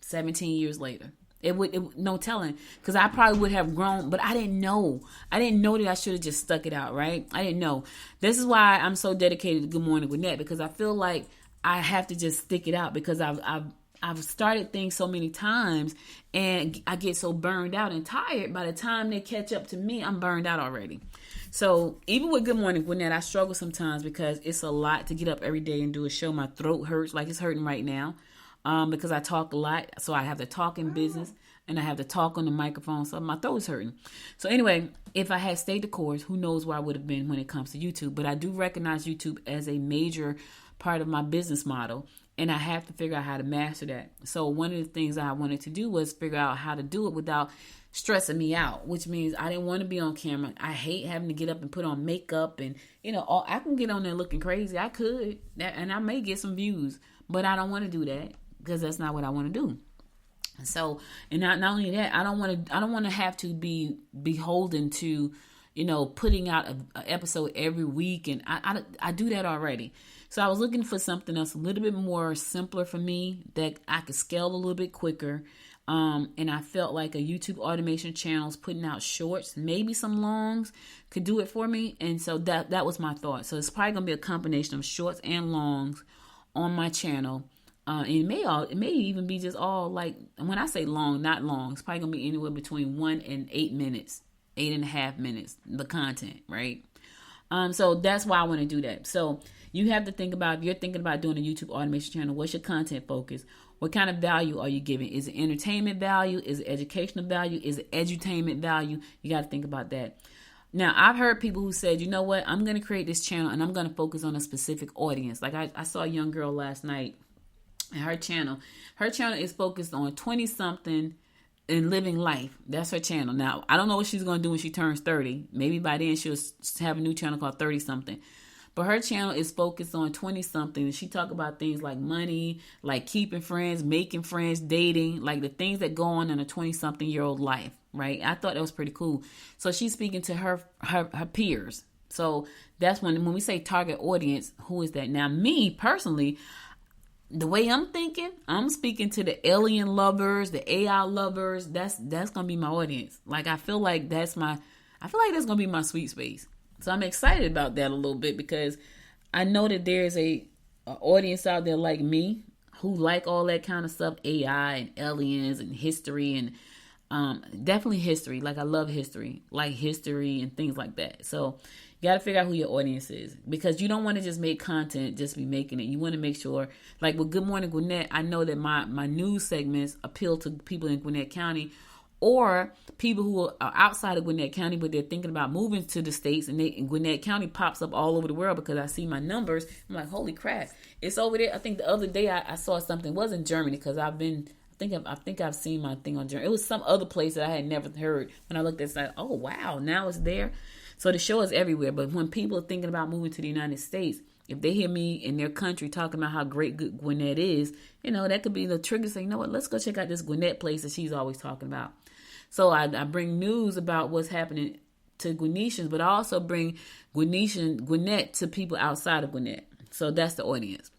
B: 17 years later. No telling, because I probably would have grown, but I didn't know. I didn't know that I should have just stuck it out, right? I didn't know. This is why I'm so dedicated to Good Morning Gwinnett, because I feel like I have to just stick it out, because I've started things so many times and I get so burned out and tired. By the time they catch up to me, I'm burned out already. So even with Good Morning Gwinnett, I struggle sometimes because it's a lot to get up every day and do a show. My throat hurts like it's hurting right now because I talk a lot. So I have to talk in business and I have to talk on the microphone. So my throat's hurting. So anyway, if I had stayed the course, who knows where I would have been when it comes to YouTube. But I do recognize YouTube as a major part of my business model. And I have to figure out how to master that. So one of the things I wanted to do was figure out how to do it without stressing me out, which means I didn't want to be on camera. I hate having to get up and put on makeup and, I can get on there looking crazy. I could, and I may get some views, but I don't want to do that because that's not what I want to do. So, and not only that, I don't want to have to be beholden to, putting out an episode every week. And I do that already. So I was looking for something else a little bit more simpler for me that I could scale a little bit quicker. And I felt like a YouTube automation channel putting out shorts, maybe some longs could do it for me. And so that was my thought. So it's probably going to be a combination of shorts and longs on my channel. And it may even be just all like, when I say long, not long, it's probably going to be anywhere between 1 and 8 minutes, 8.5 minutes, the content, right? So that's why I want to do that. So you have to think about, if you're thinking about doing a YouTube automation channel, what's your content focus? What kind of value are you giving? Is it entertainment value? Is it educational value? Is it edutainment value? You got to think about that. Now, I've heard people who said, you know what, I'm going to create this channel and I'm going to focus on a specific audience. Like I saw a young girl last night and her channel is focused on 20-something and living life. That's her channel. Now, I don't know what she's going to do when she turns 30. Maybe by then she'll have a new channel called 30-something. But her channel is focused on 20-something. And she talk about things like money, like keeping friends, making friends, dating, like the things that go on in a 20-something-year-old life, right? I thought that was pretty cool. So she's speaking to her peers. So that's when we say target audience, who is that? Now, me personally, the way I'm thinking, I'm speaking to the alien lovers, the AI lovers. That's gonna be my audience. Like I feel like that's gonna be my sweet space. So I'm excited about that a little bit because I know that there's a audience out there like me who like all that kind of stuff, AI and aliens and history and definitely history. Like I love history, like history and things like that. So you got to figure out who your audience is because you don't want to just make content, just be making it. You want to make sure, like with Good Morning Gwinnett, I know that my news segments appeal to people in Gwinnett County or people who are outside of Gwinnett County, but they're thinking about moving to the States and Gwinnett County pops up all over the world because I see my numbers. I'm like, holy crap, it's over there. I think the other day I saw something, it wasn't Germany because I think I've seen my thing on Germany. It was some other place that I had never heard. When I looked at it, I said, oh wow, now it's there. So the show is everywhere. But when people are thinking about moving to the United States, if they hear me in their country talking about how great good Gwinnett is, that could be the trigger to say, you know what, let's go check out this Gwinnett place that she's always talking about. So I bring news about what's happening to Gwinnetians, but I also bring Gwinnett to people outside of Gwinnett. So that's the audience.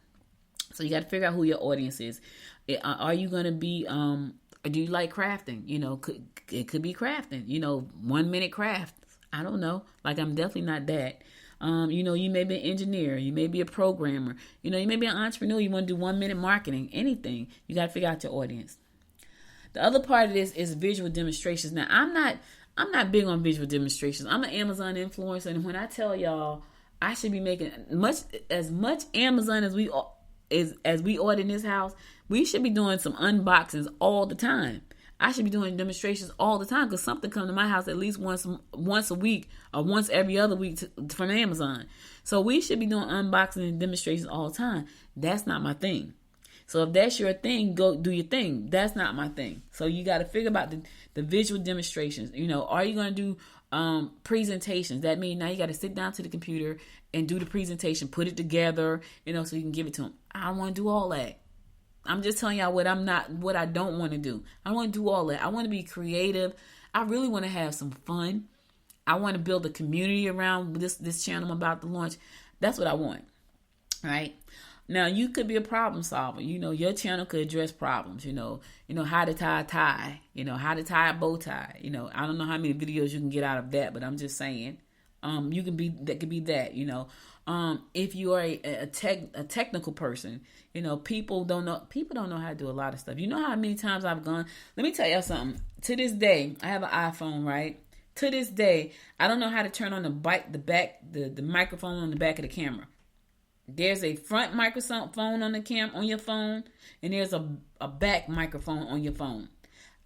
B: So you got to figure out who your audience is. Are you going to be, do you like crafting? It could be crafting, 1 minute craft. I don't know. Like I'm definitely not that. You may be an engineer, you may be a programmer, you may be an entrepreneur, you want to do 1 minute marketing, anything. You got to figure out your audience. The other part of this is visual demonstrations. Now, I'm not big on visual demonstrations. I'm an Amazon influencer, and when I tell y'all I should be making as much Amazon as we order in this house, we should be doing some unboxings all the time. I should be doing demonstrations all the time because something comes to my house at least once a week or once every other week from Amazon. So we should be doing unboxing and demonstrations all the time. That's not my thing. So if that's your thing, go do your thing. That's not my thing. So you got to figure about the visual demonstrations. Are you going to do presentations? That means now you got to sit down to the computer and do the presentation, put it together, so you can give it to them. I don't want to do all that. I'm just telling y'all what I don't want to do. I don't want to do all that. I want to be creative. I really want to have some fun. I want to build a community around this channel I'm about to launch. That's what I want. Right? Now, you could be a problem solver. Your channel could address problems. How to tie a tie. How to tie a bow tie. I don't know how many videos you can get out of that, but I'm just saying. You can be that. Could be that. If you are a technical person, people don't know how to do a lot of stuff. You know how many times I've gone. Let me tell y'all something. To this day, I have an iPhone, right? To this day, I don't know how to turn on the microphone on the back of the camera. There's a front microphone on your phone, and there's a back microphone on your phone.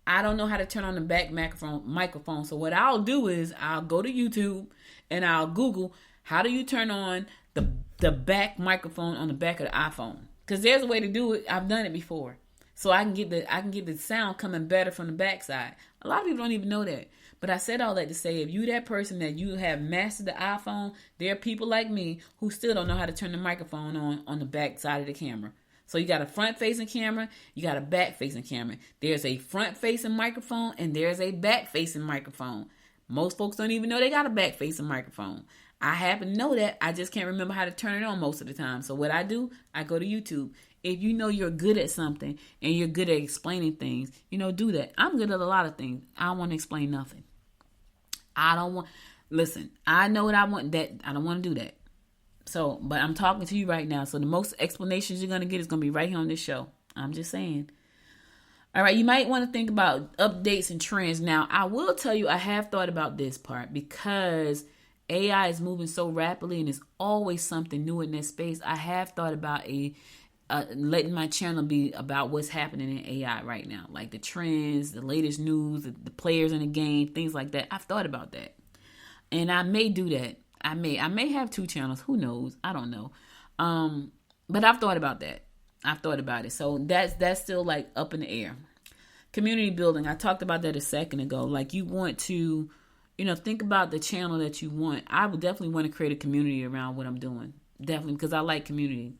B: I don't know how to turn on the back microphone. So what I'll do is I'll go to YouTube and I'll Google how do you turn on the back microphone on the back of the iPhone, because there's a way to do it. I've done it before, so I can get the sound coming better from the backside. A lot of people don't even know that. But I said all that to say, if you that person that you have mastered the iPhone, there are people like me who still don't know how to turn the microphone on the back side of the camera. So you got a front-facing camera, you got a back-facing camera. There's a front-facing microphone and there's a back-facing microphone. Most folks don't even know they got a back-facing microphone. I happen to know that. I just can't remember how to turn it on most of the time. So what I do, I go to YouTube. If you know you're good at something and you're good at explaining things, do that. I'm good at a lot of things. I don't want to explain nothing. Listen, I know what I want. That I don't want to do that. So, but I'm talking to you right now. So the most explanations you're going to get is going to be right here on this show. I'm just saying. All right, you might want to think about updates and trends. Now, I will tell you, I have thought about this part because AI is moving so rapidly and there's always something new in that space. I have thought about letting my channel be about what's happening in AI right now, like the trends, the latest news, the players in the game, things like that. I've thought about that, and I may do that. I may have 2 channels. Who knows? I don't know. But I've thought about that. I've thought about it. So that's still like up in the air. Community building. I talked about that a second ago. Like you want to, think about the channel that you want. I would definitely want to create a community around what I'm doing. Definitely, because I like community.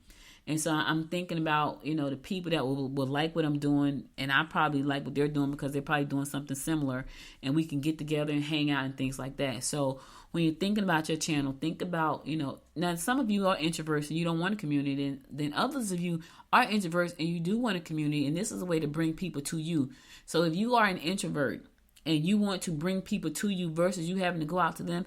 B: And so I'm thinking about, the people that will like what I'm doing, and I probably like what they're doing because they're probably doing something similar, and we can get together and hang out and things like that. So when you're thinking about your channel, think about, now some of you are introverts and you don't want a community, then others of you are introverts and you do want a community, and this is a way to bring people to you. So if you are an introvert and you want to bring people to you versus you having to go out to them,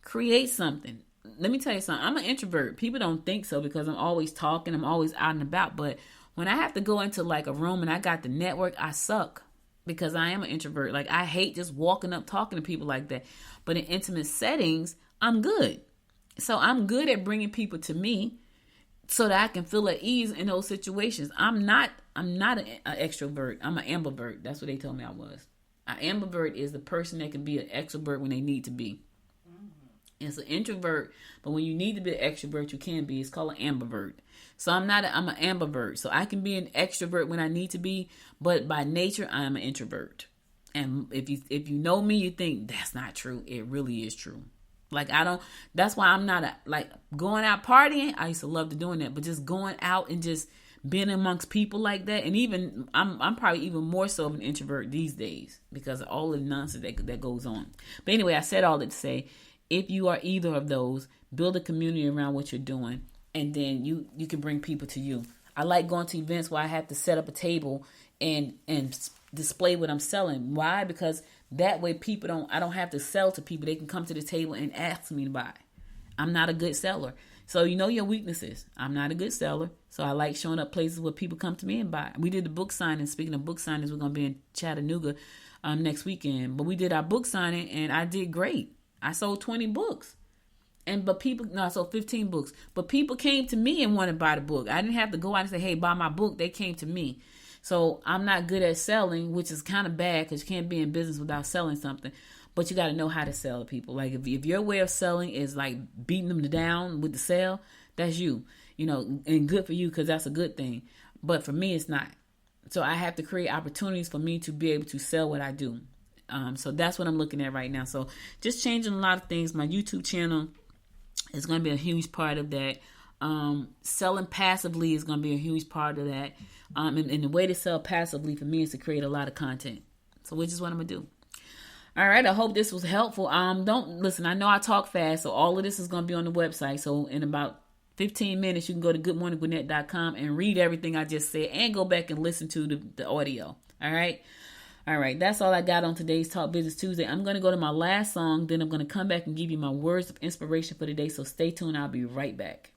B: create something. Let me tell you something. I'm an introvert. People don't think so because I'm always talking. I'm always out and about. But when I have to go into like a room and I got the network, I suck because I am an introvert. Like I hate just walking up talking to people like that. But in intimate settings, I'm good. So I'm good at bringing people to me so that I can feel at ease in those situations. I'm not an extrovert. I'm an ambivert. That's what they told me I was. An ambivert is the person that can be an extrovert when they need to be. It's an introvert, but when you need to be an extrovert, you can be. It's called an ambivert. So I'm an ambivert. So I can be an extrovert when I need to be, but by nature, I'm an introvert. And if you know me, you think that's not true. It really is true. Like that's why I'm not going out partying. I used to love to doing that, but just going out and just being amongst people like that. And even I'm probably even more so of an introvert these days because of all the nonsense that goes on. But anyway, I said all that to say, if you are either of those, build a community around what you're doing, and then you can bring people to you. I like going to events where I have to set up a table and display what I'm selling. Why? Because that way I don't have to sell to people. They can come to the table and ask me to buy. I'm not a good seller. So you know your weaknesses. I'm not a good seller. So I like showing up places where people come to me and buy. We did the book signing. Speaking of book signings, we're going to be in Chattanooga next weekend. But we did our book signing and I did great. I sold 20 books. I sold 15 books. But people came to me and wanted to buy the book. I didn't have to go out and say, hey, buy my book. They came to me. So I'm not good at selling, which is kind of bad because you can't be in business without selling something. But you got to know how to sell to people. Like if your way of selling is like beating them down with the sale, that's you. And good for you because that's a good thing. But for me, it's not. So I have to create opportunities for me to be able to sell what I do. So that's what I'm looking at right now. So just changing a lot of things. My YouTube channel is going to be a huge part of that. Selling passively is going to be a huge part of that. And the way to sell passively for me is to create a lot of content. So which is what I'm going to do. All right. I hope this was helpful. Don't listen. I know I talk fast. So all of this is going to be on the website. So in about 15 minutes, you can go to goodmorninggwinnett.com and read everything I just said and go back and listen to the audio. All right. All right. That's all I got on today's Talk Business Tuesday. I'm going to go to my last song. Then I'm going to come back and give you my words of inspiration for the day. So stay tuned. I'll be right back.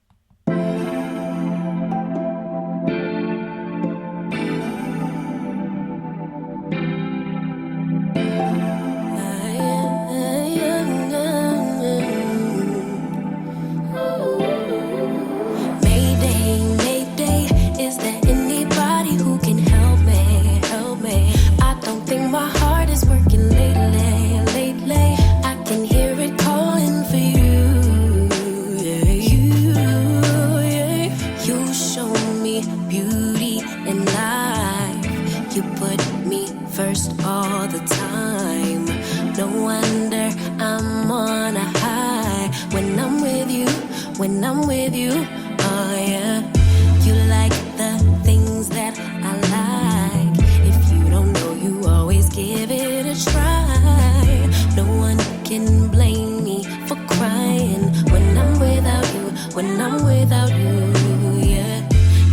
F: When I'm with you, oh yeah, you like the things that I like. If you don't know, you always give it a try. No one can blame me for crying when I'm without you, when I'm without you, yeah.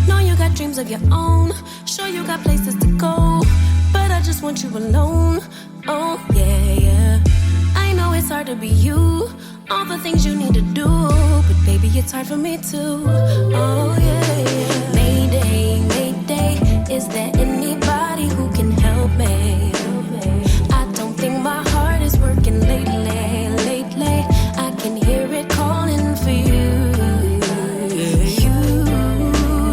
F: Know you got dreams of your own, sure you got places to go, but I just want you alone, oh yeah, yeah. I know it's hard to be you, all the things you need to do, but baby, it's hard for me too. Oh yeah, yeah. Mayday, Mayday, is there anybody who can help me? I don't think my heart is working lately, lately. I can hear it calling for you. You,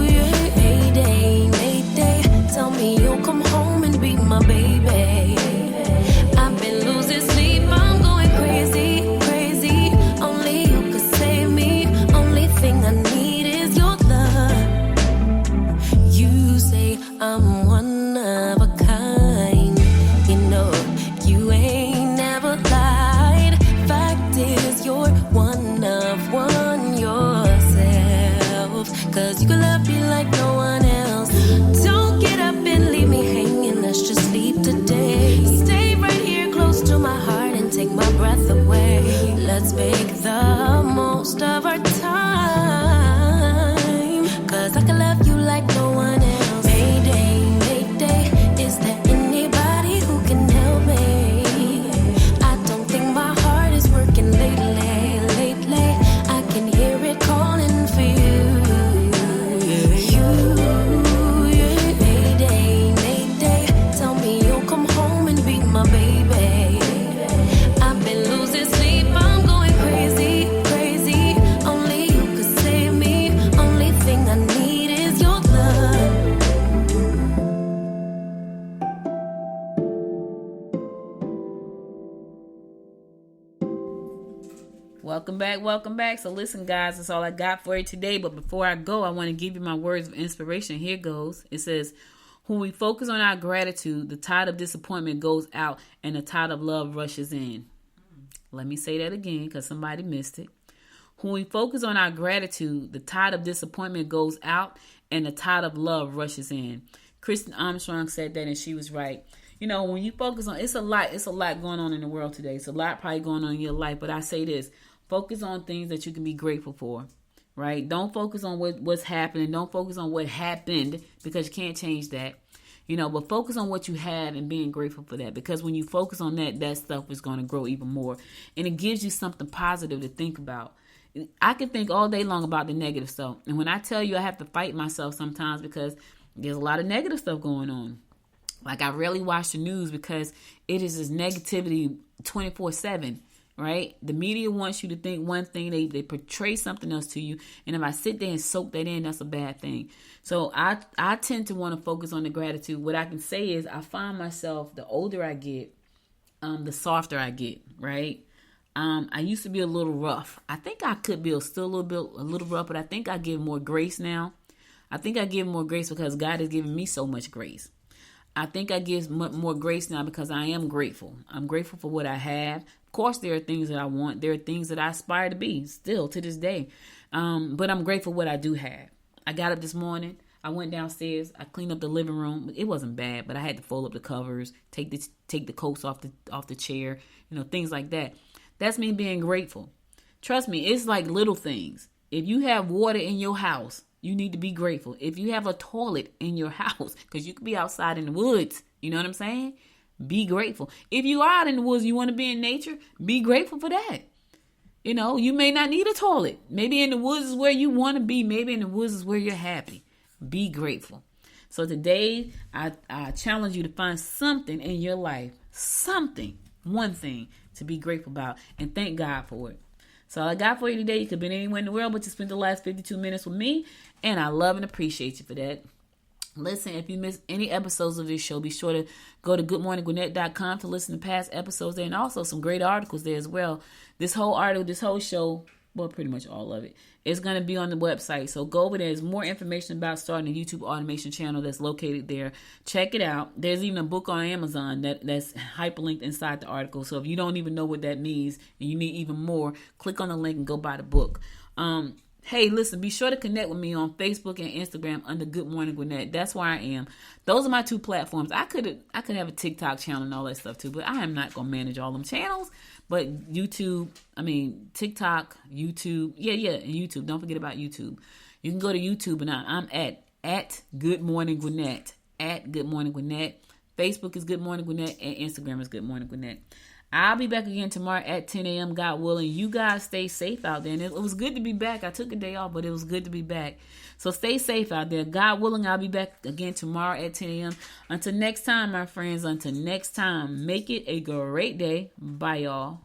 F: yeah. Mayday, Mayday, tell me you'll come home and be my baby. I've been losing sleep, I'm going crazy. I need is your love. You say I'm one of a kind. You know, you ain't never lied. Fact is, you're one of one yourself. Cause you can love me like no one else. Don't get up and leave me hanging. Let's just sleep today. Stay right here close to my heart and take my breath away. Let's make the most of our time. Cause I can love you like no one else. Mayday, Mayday, is there anybody who can help me? I don't think my heart is working lately, lately. I can hear it calling for you. You, yeah. Mayday, Mayday, tell me you'll come home and be my baby. I've been losing sleep, I'm going crazy, crazy. Only you could save me. Only thing I need is your love.
B: Welcome back. So listen, guys, that's all I got for you today. But before I go, I want to give you my words of inspiration. Here goes. It says, when we focus on our gratitude, the tide of disappointment goes out and the tide of love rushes in. Let me say that again because somebody missed it. When we focus on our gratitude, the tide of disappointment goes out and the tide of love rushes in. Kristen Armstrong said that and she was right. You know, when you focus on, it's a lot going on in the world today. It's a lot probably going on in your life. But I say this, focus on things that you can be grateful for, right? Don't focus on what's happening. Don't focus on what happened because you can't change that. You know, but focus on what you have and being grateful for that. Because when you focus on that, that stuff is going to grow even more. And it gives you something positive to think about. I can think all day long about the negative stuff. And when I tell you I have to fight myself sometimes because there's a lot of negative stuff going on. Like, I rarely watch the news because it is this negativity 24/7, right? The media wants you to think one thing. They portray something else to you. And if I sit there and soak that in, that's a bad thing. So I tend to want to focus on the gratitude. What I can say is I find myself, the older I get, the softer I get, right? I used to be a little rough. I think I could be still a little rough, but I think I give more grace now. I think I give more grace because God has given me so much grace. I think I give more grace now because I am grateful. I'm grateful for what I have. Of course, there are things that I want. There are things that I aspire to be still to this day. But I'm grateful for what I do have. I got up this morning. I went downstairs. I cleaned up the living room. It wasn't bad, but I had to fold up the covers, take the coats off the chair, things like that. That's me being grateful. Trust me, it's like little things. If you have water in your house, you need to be grateful. If you have a toilet in your house, because you could be outside in the woods, you know what I'm saying? Be grateful. If you are out in the woods, you want to be in nature, be grateful for that. You may not need a toilet. Maybe in the woods is where you want to be. Maybe in the woods is where you're happy. Be grateful. So today, I challenge you to find something in your life, one thing to be grateful about, and thank God for it. So all I got for you today, you could have been anywhere in the world, but you spent the last 52 minutes with me, and I love and appreciate you for that. Listen, if you missed any episodes of this show, be sure to go to goodmorninggwinnett.com to listen to past episodes there, and also some great articles there as well. This whole show, well, pretty much all of it, is going to be on the website. So go over there. There's more information about starting a YouTube automation channel that's located there. Check it out. There's even a book on Amazon that's hyperlinked inside the article. So if you don't even know what that means and you need even more, click on the link and go buy the book. Hey, listen, be sure to connect with me on Facebook and Instagram under Good Morning Gwinnett. That's where I am. Those are my two platforms. I could have a TikTok channel and all that stuff too, but I am not going to manage all them channels. But TikTok, YouTube, and YouTube. Don't forget about YouTube. You can go to YouTube, and I'm at Good Morning Gwinnett, at Good Morning Gwinnett. Facebook is Good Morning Gwinnett, and Instagram is Good Morning Gwinnett. I'll be back again tomorrow at 10 a.m., God willing. You guys stay safe out there. And it was good to be back. I took a day off, but it was good to be back. So stay safe out there. God willing, I'll be back again tomorrow at 10 a.m. Until next time, my friends, make it a great day. Bye, y'all.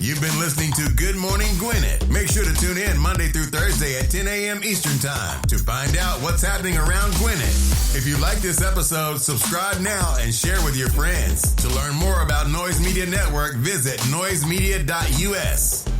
A: You've been listening to Good Morning Gwinnett. Make sure to tune in Monday through Thursday at 10 a.m. Eastern Time to find out what's happening around Gwinnett. If you like this episode, subscribe now and share with your friends. To learn more about Noise Media Network, visit noisemedia.us.